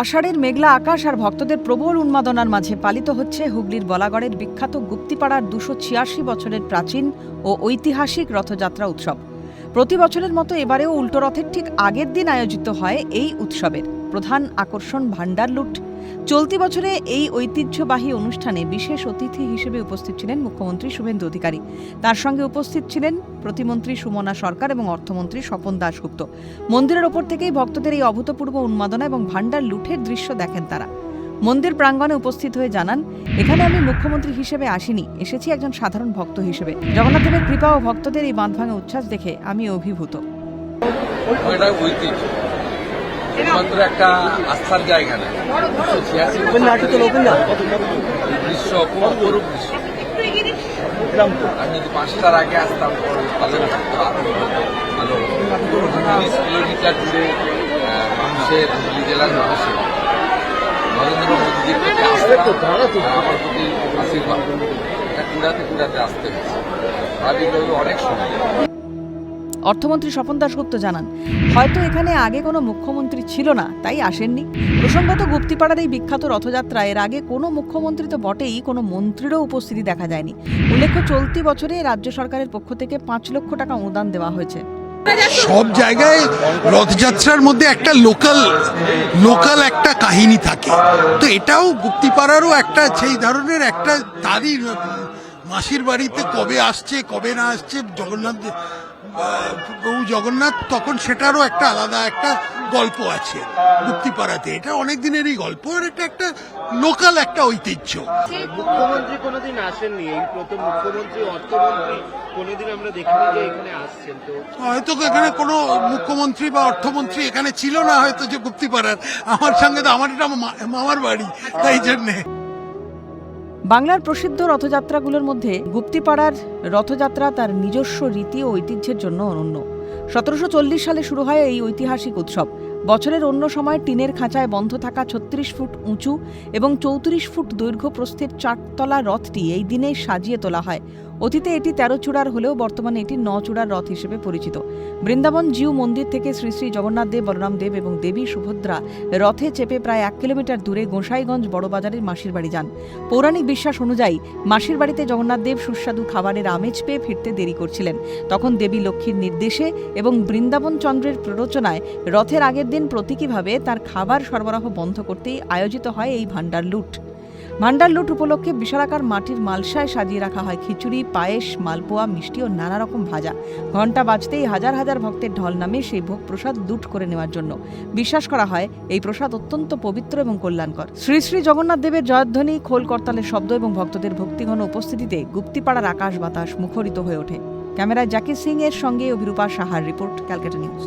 আষাঢ়ের মেঘলা আকাশ আর ভক্তদের প্রবল উন্মাদনার মাঝে পালিত হচ্ছে হুগলির বলাগড়ের বিখ্যাত গুপ্তিপাড়ার 286 বছরের প্রাচীন ও ঐতিহাসিক রথযাত্রা উৎসব। প্রতি বছরের মতো এবারেও উল্টো রথের ঠিক আগের দিন আয়োজিত হয় এই উৎসবের প্রধান আকর্ষণ ভান্ডার লুট। চলতি বছরে এই ঐতিহ্যবাহী অনুষ্ঠানে বিশেষ অতিথি হিসেবে উপস্থিত ছিলেন মুখ্যমন্ত্রী শুভেন্দু অধিকারী। তার সঙ্গে উপস্থিত ছিলেন প্রতিমন্ত্রী সুমনা সরকার এবং অর্থমন্ত্রী স্বপন দাশগুপ্ত। মন্দিরের ওপর থেকেই ভক্তদের এই অভূতপূর্ব উন্মাদনা এবং ভান্ডার লুটের দৃশ্য দেখেন তারা। মন্দির প্রাঙ্গণে উপস্থিত হয়ে জানান, এখানে আমি মুখ্যমন্ত্রী হিসেবে আসিনি, এসেছি একজন সাধারণ ভক্ত হিসেবে। জগন্নাথ দেবের কৃপা ও ভক্তদের এই বাঁধভাঙা উচ্ছ্বাস দেখে আমি অভিভূত। মাত্র একটা আস্থার জায়গা না, দৃশ্য অপরূপ দৃশ্য। আমি যদি 5টার আগে আসতাম তাহলে আরো ভালো। 30 কিলোমিটার জুড়ে মানুষের, হুগলি জেলার মানুষের নরেন্দ্র মোদীজির প্রতি আস্থা, আমার প্রতি আশীর্বাদ, এটা কুড়াতে আসতে হয়েছে। ভাবিভাবে অনেক সময়। অর্থমন্ত্রী স্বপন দাশগুপ্ত জানান, হয়তো এখানে আগে কোনো মুখ্যমন্ত্রী ছিল না, তাই আসেননি। প্রসঙ্গত, গুপ্তিপাড়ার এই বিখ্যাত রথযাত্রা এর আগে কোনো মুখ্যমন্ত্রী তো বটেই, কোনো মন্ত্রীরও উপস্থিতি দেখা যায়নি। উল্লেখ্য, চলতি বছরে রাজ্য সরকারের পক্ষ থেকে 5 লক্ষ টাকা অনুদান দেওয়া হয়েছে। সব জায়গায় রথযাত্রার মধ্যে একটা লোকাল একটা কাহিনী থাকে, তো এটাও গুপ্তিপাড়ারও একটা সেই ধরনের একটা, তারই মাসির বাড়িতে কবে আসছে কবে না আসছে জগন্নাথ, তখন সেটারও একটা আলাদা একটা গল্প আছে গুপ্তিপাড়াতে। এটা অনেক দিনেরই গল্প, আর এটা একটা লোকাল একটা ঐতিহ্য। মুখ্যমন্ত্রী কোনোদিন আসেননি, এই প্রথম মুখ্যমন্ত্রী অর্থমন্ত্রী কোনোদিন আমরা দেখিনি যে এখানে আসছেন। তো হয়তো এখানে কোনো মুখ্যমন্ত্রী বা অর্থমন্ত্রী এখানে ছিল না হয়তো, যে গুপ্তিপাড়ার। আমার সঙ্গে তো আমার এটা মামার বাড়ি, তাই জন্যে। বাংলার প্রসিদ্ধ রথযাত্রাগুলোর মধ্যে গুপ্তিপাড়ার রথযাত্রা তার নিজস্ব রীতি ও ঐতিহ্যের জন্য অনন্য। 1740 সালে শুরু হয় এই ঐতিহাসিক উৎসব। বছরের অন্য সময় টিনের খাঁচায় বন্ধ থাকা 36 ফুট উঁচু এবং 34 ফুট দৈর্ঘ্য প্রস্থের 4তলা রথটি এই দিনে সাজিয়ে তোলা হয়। অতীতে এটি 13 চূড়ার হলেও বর্তমানে এটি 9 চূড়ার রথ হিসেবে পরিচিত। বৃন্দাবন জিউ মন্দির থেকে শ্রী শ্রী জগন্নাথ দেব, বলরাম দেব এবং দেবী সুভদ্রা রথে চেপে প্রায় 1 কিলোমিটার দূরে গোসাইগঞ্জ বড়বাজারের মাসির বাড়ি যান। পৌরাণিক বিশ্বাস অনুযায়ী মাসির বাড়িতে জগন্নাথ দেব সুস্বাদু খাবারের আমেজ পেয়ে ফিরতে দেরি করছিলেন। তখন দেবী লক্ষ্মীর নির্দেশে এবং বৃন্দাবন চন্দ্রের প্ররোচনায় রথের আগের দিন প্রতীকীভাবে তার খাবার সরবরাহ বন্ধ করতেই আয়োজিত হয় এই ভান্ডার লুট। ভান্ডার লুট উপলক্ষে বিশালাকার মাটির মালসায় সাজিয়ে রাখা হয় খিচুড়ি, পায়েস, মালপোয়া, মিষ্টি ও নানা রকম ভাজা। ঘণ্টা বাজতেই হাজার হাজার ভক্তের ঢল নামে সেই ভোগ প্রসাদ লুট করে নেওয়ার জন্য। বিশ্বাস করা হয় এই প্রসাদ অত্যন্ত পবিত্র এবং কল্যাণকর। শ্রী শ্রী জগন্নাথ দেবের জয়ধ্বনি, খোল করতালের শব্দ এবং ভক্তদের ভক্তিঘন উপস্থিতিতে গুপ্তিপাড়ার আকাশ বাতাস মুখরিত হয়ে ওঠে। ক্যামেরায় জাকির সিং এর সঙ্গে অভিরূপা সাহার রিপোর্ট, ক্যালকাটা নিউজ।